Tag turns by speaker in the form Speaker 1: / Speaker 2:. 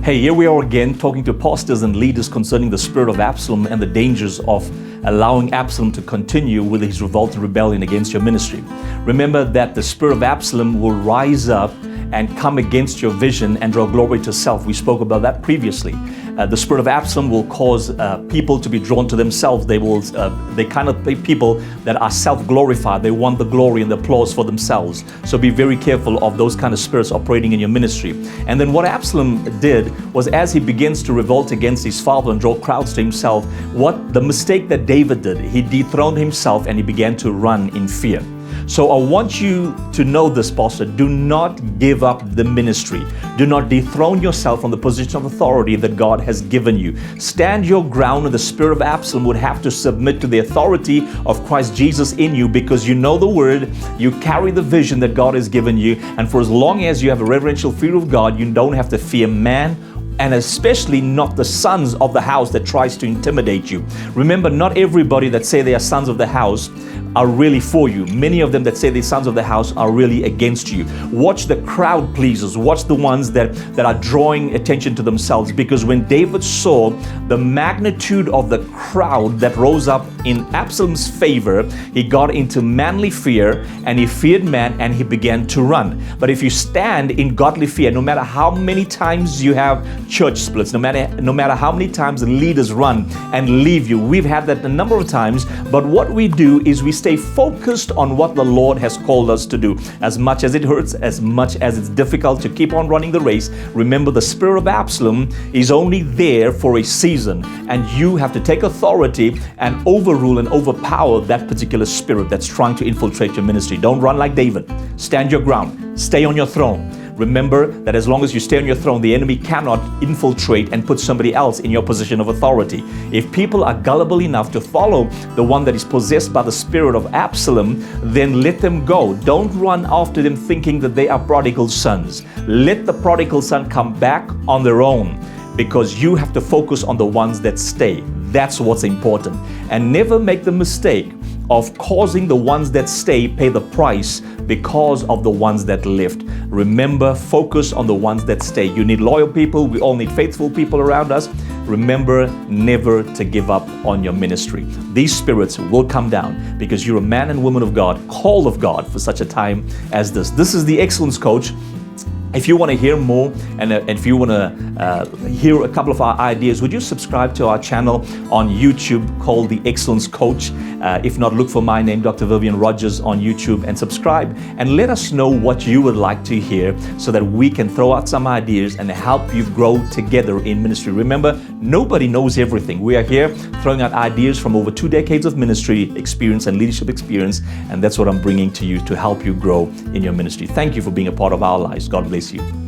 Speaker 1: Hey, here we are again talking to pastors and leaders concerning the spirit of Absalom and the dangers of allowing Absalom to continue with his revolt and rebellion against your ministry. Remember that the spirit of Absalom will rise up and come against your vision and draw glory to self. We spoke about that previously. The spirit of Absalom will cause people to be drawn to themselves. They kind of people that are self-glorified. They want the glory and the applause for themselves. So be very careful of those kind of spirits operating in your ministry. And then what Absalom did was, as he begins to revolt against his father and draw crowds to himself, what the mistake that David did, he dethroned himself and he began to run in fear. So I want you to know this, pastor. Do not give up the ministry. Do not dethrone yourself from the position of authority that God has given you. Stand your ground, and the spirit of Absalom would have to submit to the authority of Christ Jesus in you, because you know the word, you carry the vision that God has given you, and for as long as you have a reverential fear of God, you don't have to fear man, and especially not the sons of the house that tries to intimidate you. Remember, not everybody that say they are sons of the house are really for you. Many of them that say they're sons of the house are really against you. Watch the crowd pleasers. Watch the ones that are drawing attention to themselves. Because when David saw the magnitude of the crowd that rose up in Absalom's favor, he got into manly fear and he feared man and he began to run. But if you stand in godly fear, no matter how many times you have church splits, no matter how many times the leaders run and leave you, we've had that a number of times, but what we do is we stay focused on what the Lord has called us to do. As much as it hurts, as much as it's difficult to keep on running the race, remember the spirit of Absalom is only there for a season, and you have to take authority and overrule and overpower that particular spirit that's trying to infiltrate your ministry. Don't run like David. Stand your ground. Stay on your throne. Remember that as long as you stay on your throne, the enemy cannot infiltrate and put somebody else in your position of authority. If people are gullible enough to follow the one that is possessed by the spirit of Absalom, then let them go. Don't run after them thinking that they are prodigal sons. Let the prodigal son come back on their own, because you have to focus on the ones that stay. That's what's important. And never make the mistake of causing the ones that stay pay the price because of the ones that left. Remember, focus on the ones that stay. You need loyal people. We all need faithful people around us. Remember never to give up on your ministry. These spirits will come down because you're a man and woman of God, called of God for such a time as this. This is the Excellence Coach. If you want to hear more and if you want to hear a couple of our ideas, would you subscribe to our channel on YouTube called The Excellence Coach? If not, look for my name, Dr. Vivian Rodgers, on YouTube and subscribe, and let us know what you would like to hear so that we can throw out some ideas and help you grow together in ministry. Remember, nobody knows everything. We are here throwing out ideas from over 2 decades of ministry experience and leadership experience, and that's what I'm bringing to you to help you grow in your ministry. Thank you for being a part of our lives. God bless you.